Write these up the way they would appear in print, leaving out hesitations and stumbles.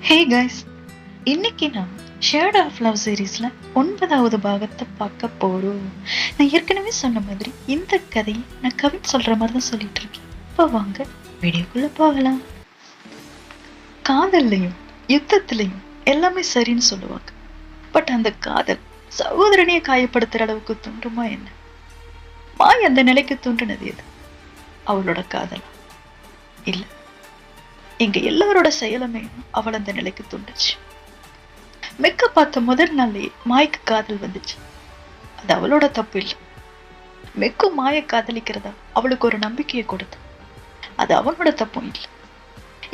Hey guys, இன்னைக்கு நாம் shade of love சீரீஸ்ல 9வது பாகத்தை பார்க்க போறோம். நான் ஏற்கனவே சொன்ன மாதிரி இந்த கதையை நான் கவின் சொல்ற மாதிரி தான் சொல்லிட்டு இருக்கேன். இப்போ வாங்க வீடியோக்குள்ள போகலாம். காதல்லையும் யுத்தத்திலையும் எல்லாமே சரின்னு சொல்லுவாங்க. பட் அந்த காதல் சகோதரனையே காயப்படுத்துற அளவுக்கு தூண்டுமா என்ன? மாய் அந்த நிலைக்கு தூண்டினது எது? அவளோட காதலா? இல்ல, எங்க எல்லாரோட செயலுமே அவள் அந்த நிலைக்கு தூண்டுச்சு. மெக்க பார்த்த முதல் நாள்லயே மாய்க்கு காதல் வந்துச்சு. அது அவளோட தப்பு இல்லை. மெக்கு மாய காதலிக்கிறதா அவளுக்கு ஒரு நம்பிக்கையை கொடுத்து, அது அவனோட தப்பும் இல்லை.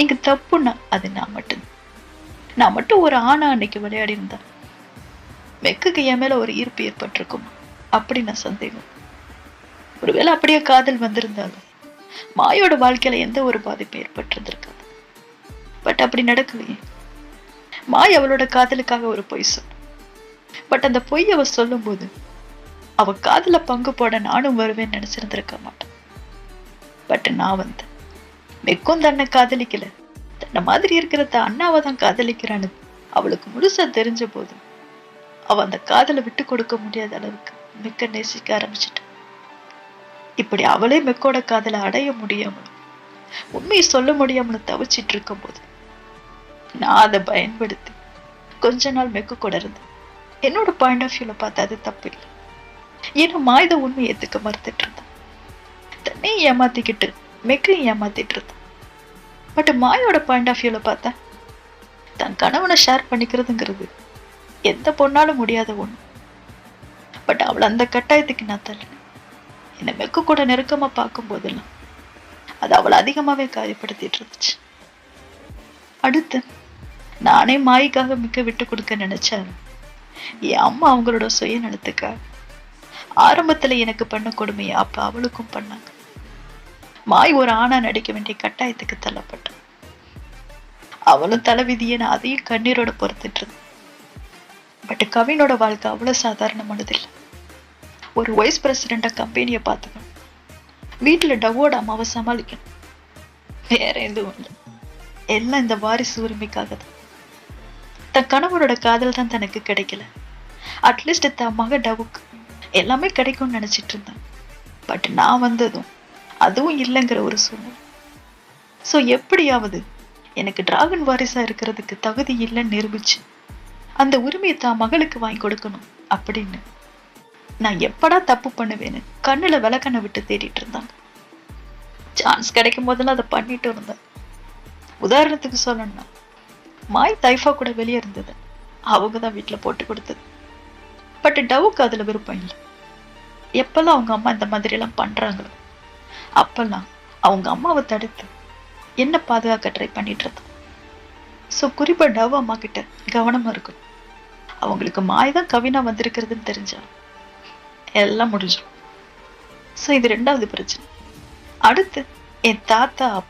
இங்க தப்புன்னா அது நான் மட்டும் ஒரு ஆணா அன்னைக்கு விளையாடி இருந்தா மெக்குக்கு என் மேல ஒரு ஈர்ப்பு ஏற்பட்டிருக்குமா அப்படி நான் சந்தேகம். ஒருவேளை அப்படியே காதல் வந்திருந்தாலும் மாயோட வாழ்க்கையில எந்த ஒரு பாதிப்பும் ஏற்பட்டிருந்திருக்காது. பட் அப்படி நடக்கலையே. மாய் அவளோட காதலுக்காக ஒரு பொய் சொன்ன. பட் அந்த பொய் அவ சொல்லும் போது அவ காதல பங்கு போட நானும் வருவேன்னு நினைச்சிருந்திருக்க மாட்டேன். பட் நான் மெக்கும் தன்னை காதலிக்கல, தன்னை மாதிரி இருக்கிற அண்ணாவை தான் காதலிக்கிறான்னு அவளுக்கு முழுசா தெரிஞ்ச போது அவ அந்த காதலை விட்டு கொடுக்க முடியாத அளவுக்கு மெக்க நேசிக்க ஆரம்பிச்சிட்டான். இப்படி அவளே மெக்கோட காதலை அடைய முடியாமலும் உண்மையை சொல்ல முடியாமலும் தவிச்சிட்டு இருக்கும் போது நான் அதை பயன்படுத்தி கொஞ்ச நாள் மெக்கு கூட இருந்தேன். என்னோட பாயிண்ட் ஆஃப் வியூல பார்த்தா அது தப்பு இல்லை. ஏன்னா மாயுத உண்மை ஏத்துக்க மறுத்துட்டு இருந்தான். தன்னையும் ஏமாத்திக்கிட்டு மெக்கையும் ஏமாத்திட்டு இருந்தான். பட் மாயோட பாயிண்ட் ஆஃப் வியூல பார்த்தா தன் கணவனை ஷேர் பண்ணிக்கிறதுங்கிறது எந்த பொண்ணாலும் முடியாத ஒண்ணு. பட் அவள் அந்த கட்டாயத்துக்கு நான் தள்ளினேன். என்னை மெக்கு கூட நெருக்கமா பார்க்கும் போதெல்லாம் அது அவளை அதிகமாவே காயப்படுத்திட்டு இருந்துச்சு. அடுத்து நானே மாய்க்காக மிக்க விட்டு கொடுக்க நினைச்சேன். என் அம்மா அவங்களோட சுயநலத்துக்காக ஆரம்பத்துல எனக்கு பண்ண கொடுமையை அப்ப அவளுக்கும் பண்ணாங்க. மாய் ஒரு ஆணா நடிக்க வேண்டிய கட்டாயத்துக்கு தள்ளப்பட்டான். அவளும் தலைவிதியை நான் அதையும் கண்ணீரோட பொறுத்துட்டு இருந்தேன். பட் கவினோட வாழ்க்கை அவ்வளவு சாதாரணமானது இல்லை. ஒரு வைஸ் பிரசிடென்டா கம்பெனியை பார்த்துக்கணும், வீட்டுல டவோட அம்மாவை சமாளிக்கணும், வேற எதுவும் இல்லை. எல்லாம் இந்த வாரிசு உரிமைக்காக தான். தன் கணவனோட காதல் தான் தனக்கு கிடைக்கல, அட்லீஸ்ட் தன் மக டவுக்கு எல்லாமே கிடைக்கும்னு நினைச்சிட்டு இருந்தான். பட் நான் வந்ததும் அதுவும் இல்லைங்கிற ஒரு சூழ்நிலை. ஸோ எப்படியாவது எனக்கு டிராகன் வாரிசா இருக்கிறதுக்கு தகுதி இல்லைன்னு நிரூபிச்சு அந்த உரிமையை தான் மகளுக்கு வாங்கி கொடுக்கணும் அப்படின்னு நான் எப்படா தப்பு பண்ணுவேன்னு கண்ணுல விளக்கண்ணை விட்டு தேடிட்டு இருந்தாங்க. சான்ஸ் கிடைக்கும் போதெல்லாம் அதை பண்ணிட்டு இருந்தேன். உதாரணத்துக்கு சொல்லணும்னா மாய் தைஃபா கூட வெளியே இருந்தது அவங்கதான் வீட்டுல போட்டு கொடுத்தது. பட் டவுக்கு அதுல விருப்பம் இல்லை. எப்பெல்லாம் அவங்க அம்மா இந்த மாதிரி எல்லாம் பண்றாங்களோ அப்பெல்லாம் அவங்க அம்மாவை தடுத்து என்ன பாதுகாக்க ட்ரை பண்ணிட்டு இருந்தான். ஸோ குறிப்பா டவ் அம்மா கிட்ட கவனமா இருக்கணும். அவங்களுக்கு மாய் தான் கவினா வந்திருக்கிறதுன்னு தெரிஞ்சா எல்லாம் முடிஞ்சிடும். ஸோ இது 2வது பிரச்சனை. அடுத்து என் தாத்தா அப்பா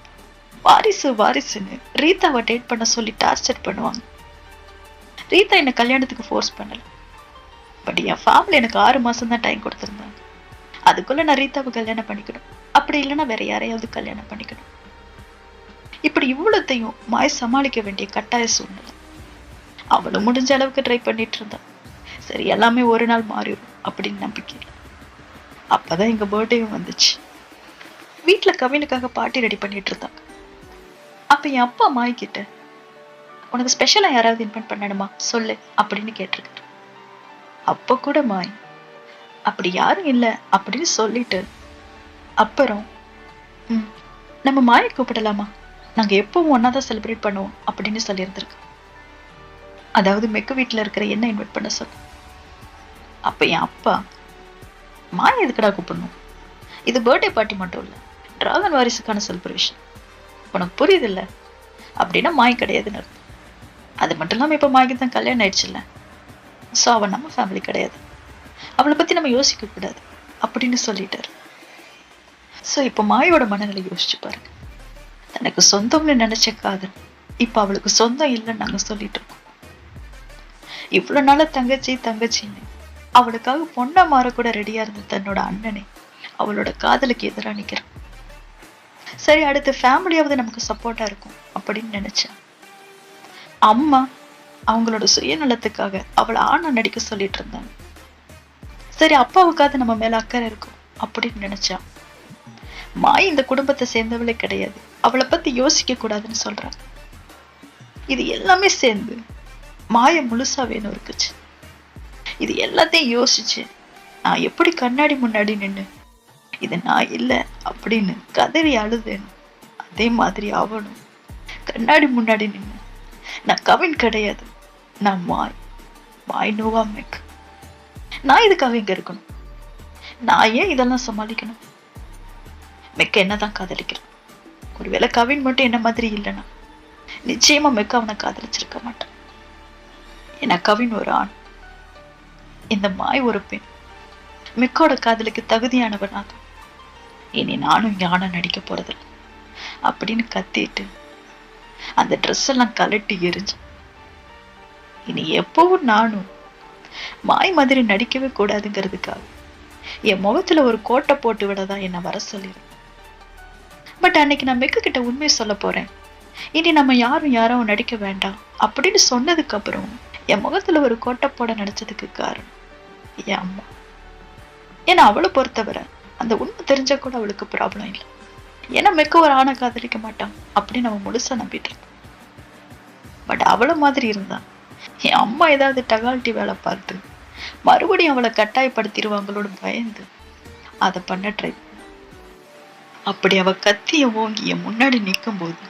வாரிசுன்னு ரீதாவை டேட் பண்ண சொல்லி டார்ச்சர் பண்ணுவாங்க. ரீதா என்னை கல்யாணத்துக்கு ஃபோர்ஸ் பண்ணல. பட் என் ஃபேமிலி எனக்கு 6 மாசம் தான் டைம் கொடுத்துருந்தாங்க. அதுக்குள்ள நான் ரீதாவை கல்யாணம் பண்ணிக்கணும், அப்படி இல்லைன்னா வேற யாரையாவது கல்யாணம் பண்ணிக்கணும். இப்படி இவ்வளத்தையும் மாய் சமாளிக்க வேண்டிய கட்டாய சூழ்நிலை. அவளும் முடிஞ்ச அளவுக்கு ட்ரை பண்ணிட்டு இருந்தான். சரி, எல்லாமே ஒரு நாள் மாறிடும் அப்படின்னு நம்பிக்கை. அப்பதான் எங்க பர்த்டேவும் வந்துச்சு. வீட்டுல கவினுக்காக பார்ட்டி ரெடி பண்ணிட்டு இருந்தாங்க. அப்ப என் அப்பா மாய் கிட்ட உனக்கு ஸ்பெஷலா யாராவது இன்வைட் பண்ணணுமா சொல்லு அப்படின்னு கேட்டிருக்காரு. அப்ப கூட மாய் அப்படி யாரும் இல்ல அப்படின்னு சொல்லிட்டு அப்புறம் நம்ம மாயை கூப்பிடலாமா, நாங்க எப்பவும் ஒன்னாதான் செலிப்ரேட் பண்ணுவோம் அப்படின்னு சொல்லியிருந்திருக்கு. அதாவது மெக்கு வீட்டுல இருக்கிற என்ன இன்வைட் பண்ண சொல்ல. அப்ப என் அப்பா மாய எதுக்கடா கூப்பிடணும், இது பர்த்டே பார்ட்டி மட்டும் இல்ல, டிராகன் வாரிசுக்கான செலிப்ரேஷன், உனக்கு புரியுது இல்ல அப்படின்னா மாய் கிடையாதுன்னு அர்த்தம். அது மட்டும் இல்லாம இப்ப மாய்க்கு தான் கல்யாணம் ஆயிடுச்சுல்ல, ஸோ அவன் நம்ம ஃபேமிலி கிடையாது, அவளை பத்தி நம்ம யோசிக்க கூடாது அப்படின்னு சொல்லிட்டாரு. ஸோ இப்ப மாயோட மனநிலை யோசிச்சு பாருங்க. தனக்கு சொந்தம்னு நினைச்ச காதல் இப்ப அவளுக்கு சொந்தம் இல்லைன்னு நாங்க சொல்லிட்டு இருக்கோம். இவ்வளவு நாள தங்கச்சின்னு அவளுக்காக பொண்ணா மாற கூட ரெடியா இருந்த தன்னோட அண்ணனை அவளோட காதலுக்கு எதிராக நிக்கிறான். சரி, அடுத்த ஃபேமிலியாவது நமக்கு சப்போர்ட்டா இருக்கும் அப்படின்னு நினைச்சேன். அம்மா அவங்களோட சுயநலத்துக்காக அவளை ஆணா நடிக்க சொல்லிட்டு இருந்தாங்க. சரி, அப்பாவுக்காவது நம்ம மேல அக்கறை இருக்கும் அப்படின்னு நினைச்சா. மாய் இந்த குடும்பத்தை சேர்ந்தவளே கிடையாது, அவளை பத்தி யோசிக்க கூடாதுன்னு சொல்றாங்க. இது எல்லாமே சேர்ந்து மாய முழுசா வேணும் இருக்குச்சு. இது எல்லாத்தையும் யோசிச்சு நான் எப்படி கண்ணாடி முன்னாடி நின்னு இது நான் இல்லை அப்படின்னு கதறி அழுதேனும், அதே மாதிரி அவனும் கண்ணாடி முன்னாடி நின்னு நான் கவின் கிடையாது, நான் மாய் நோவா மெக், நான் இதுக்காக இங்க இருக்கணும், நான் ஏன் இதெல்லாம் சமாளிக்கணும்? மெக்க என்னதான் காதலிக்கிறேன். ஒருவேளை கவின் மட்டும் என்ன மாதிரி இல்லைன்னா நிச்சயமா மெக்க அவனை காதலிச்சிருக்க மாட்டான். ஏன்னா கவின் ஒரு ஆண், இந்த மாய் ஒரு பெண். மெக்கோட காதலுக்கு தகுதியானவனாக இனி நானும் இங்க ஆணை நடிக்க போறதில்லை அப்படின்னு கத்திட்டு அந்த ட்ரெஸ் எல்லாம் கலட்டி எரிஞ்சு, இனி எப்பவும் நானும் மாய் மாதிரி நடிக்கவே கூடாதுங்கிறதுக்காக என் முகத்துல ஒரு கோட்டை போட்டு விடதான் என்ன வர சொல்லிடு. பட் அன்னைக்கு நான் மெக்கு கிட்ட உண்மையை சொல்ல போறேன், இனி நம்ம யாரும் நடிக்க வேண்டாம் அப்படின்னு சொன்னதுக்கு அப்புறம் என் முகத்துல ஒரு கோட்டை போட நினைச்சதுக்கு காரணம் என் அம்மா. ஏன்னா அவளை பொறுத்தவரை அந்த உண்மை தெரிஞ்சா கூட அவளுக்கு ப்ராப்ளம் இல்லை. ஏன்னா மெக்க ஒரு ஆணை காதலிக்க மாட்டான் அப்படின்னு அவன் முழுசா நம்பிட்டு இருந்தான். பட் அவளை மாதிரி இருந்தான் என் அம்மா ஏதாவது டகால்ட்டி வேலை பார்த்து மறுபடியும் அவளை கட்டாயப்படுத்திடுவாங்களோடு பயந்து அதை பண்ண ட்ரை. அப்படி அவ கத்திய ஓங்கி என் முன்னாடி நிற்கும் போது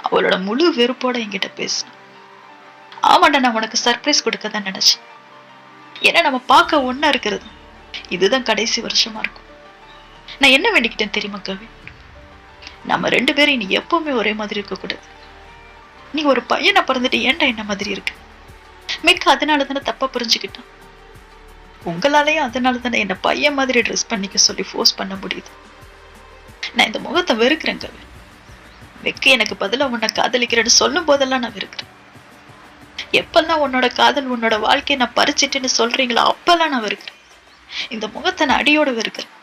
அவளோட முழு வெறுப்போட என்கிட்ட பேசினான். ஆமாண்டா, நான் உனக்கு சர்ப்ரைஸ் கொடுக்கதான் நினைச்சேன். ஏன்னா நம்ம பார்க்க ஒன்னா இருக்கிறது இதுதான் கடைசி வருஷமா இருக்கும். நான் என்ன வேண்டிக்கிட்டேன் தெரியுமா கவின்? நம்ம 2 பேரும் இனி எப்பவுமே ஒரே மாதிரி இருக்க கூடாது. நீ ஒரு பையனை பிறந்துட்டு ஏன்டா என்ன மாதிரி இருக்கு? மிக்க அதனால தானே தப்பா புரிஞ்சுக்கிட்டான். உங்களாலேயும் அதனால தானே என்ன பையன் மாதிரி ட்ரெஸ் பண்ணிக்க சொல்லி ஃபோர்ஸ் பண்ண முடியுது. நான் இந்த முகத்தை வெறுக்கிறேன் கவின். வெக்க எனக்கு பதிலா உன்னை காதலிக்கிறேன்னு சொல்லும் போதெல்லாம் நான் வெறுக்கிறேன். எப்பெல்லாம் உன்னோட காதல் உன்னோட வாழ்க்கையை நான் பறிச்சிட்டுன்னு சொல்றீங்களோ அப்பெல்லாம் நான் வெறுக்கிறேன். இந்த முகத்தை நான் அடியோட வெறுக்கிறேன்.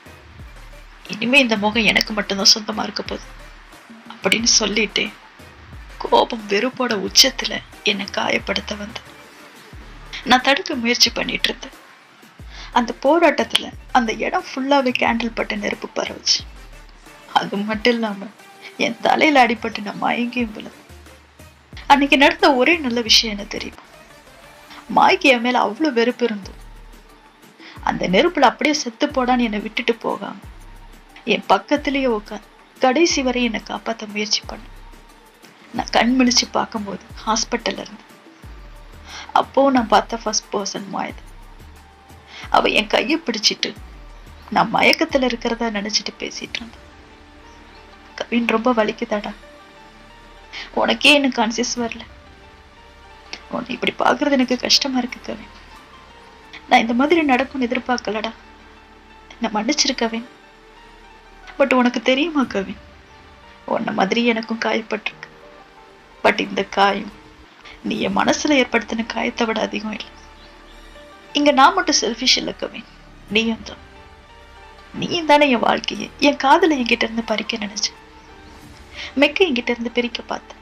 இனிமே இந்த முகம் எனக்கு மட்டும்தான் சொந்தமா இருக்க போகுது அப்படின்னு சொல்லிட்டு கோபம் வெறுப்போட உச்சத்துல என்னை காயப்படுத்த வந்து நான் தடுக்க முயற்சி பண்ணிட்டு இருந்தேன். அந்த போராட்டத்துல அந்த இடம் ஃபுல்லாவே கேண்டில் பட்டு நெருப்பு பரவுச்சு. அது மட்டும் இல்லாம என் தலையில அடிபட்டு நான் மயங்கியும் விழுந்தேன். அன்னைக்கு நடந்த ஒரே நல்ல விஷயம் என்ன தெரியுமா? மாய்க்கு என் மேல அவ்வளவு வெறுப்பு இருந்தும் அந்த நெருப்புல அப்படியே செத்து போடான்னு என்னை விட்டுட்டு போகாம என் பக்கத்திலேயே உட்காந்து கடைசி வரை என்னை காப்பாற்ற முயற்சி பண்ண. நான் கண் விழிச்சு பார்க்கும்போது ஹாஸ்பிட்டல்ல இருந்து அப்போ நான் பார்த்த ஃபர்ஸ்ட் பர்சன் மாயது. அவ என் கையை பிடிச்சிட்டு நான் மயக்கத்துல இருக்கிறதா நினைச்சிட்டு பேசிட்டு இருந்தேன். கவின், ரொம்ப வலிக்குதாடா, உனக்கே எனக்கு கான்சியஸ் வரல, உன்னை இப்படி பாக்குறது எனக்கு கஷ்டமா இருக்கு கவின், நான் இந்த மாதிரி நடக்கும்னு எதிர்பார்க்கலடா, நான் மன்னிச்சிருக்கவேன். பட் உனக்கு தெரியுமா கவின், உன்ன மாதிரி எனக்கும் காயப்பட்டிருக்கு. பட் இந்த காயம் நீ என் மனசுல ஏற்படுத்தின காயத்தை விட அதிகம் இல்லை. இங்க நான் மட்டும் செல்ஃபிஷ் இல்லை கவின், நீயும் தான். நீயும் தானே என் வாழ்க்கையை என் காதலை என்கிட்ட இருந்து பறிக்க நினைச்ச. மெக்க என்கிட்ட இருந்து பிரிக்க பார்த்த.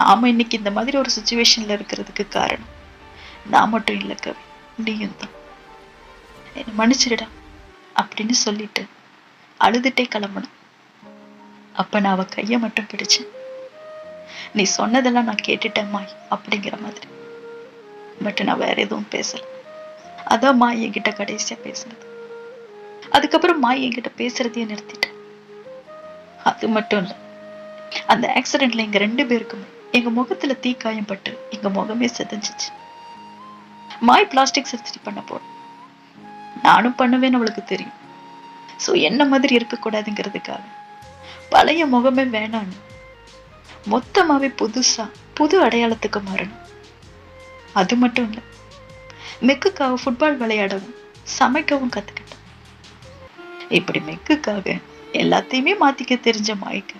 ஆமா, இன்னைக்கு இந்த மாதிரி ஒரு சுச்சுவேஷன்ல இருக்கிறதுக்கு காரணம் நான் மட்டும் இல்லை கவின், நீயும் தான். என்ன மன்னிச்சிருடா அப்படின்னு சொல்லிட்டு அழுதுட்டே கிளம்பணும். அப்ப நான் அவ கைய மட்டும் பிடிச்சேன். நீ சொன்னதெல்லாம் நான் கேட்டுட்டேன் மாய் அப்படிங்கிற மாதிரி. பட் நான் வேற எதுவும் பேசல. அதான் மாய் என்கிட்ட கடைசியா பேசினது. அதுக்கப்புறம் மாய் என்கிட்ட பேசுறதையே நிறுத்திட்டேன். அது மட்டும் இல்ல, அந்த ஆக்சிடென்ட்ல எங்க 2 பேருக்குமே எங்க முகத்துல தீக்காயம் பட்டு எங்க முகமே செதஞ்சிச்சு. மாய் பிளாஸ்டிக் சர்ஜரி பண்ண போறோம். நானும் பண்ணுவேன்னு அவளுக்கு தெரியும். சோ என்ன மாதிரி இருக்கக்கூடாதுங்கிறதுக்காக பழைய முகமே வேணான்னு மொத்தமாவே புதுசா புது அடையாளத்துக்கு மாறணும். அது மட்டும் இல்ல, மெக்குக்காக ஃபுட்பால் விளையாடவும் சமைக்கவும் கத்துக்கிட்டேன். இப்படி மெக்குக்காக எல்லாத்தையுமே மாத்திக்க தெரிஞ்ச மாய்க்கு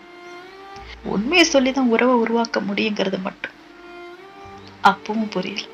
உண்மையை சொல்லிதான் உறவை உருவாக்க முடியுங்கிறது மட்டும் அப்பவும் புரியல.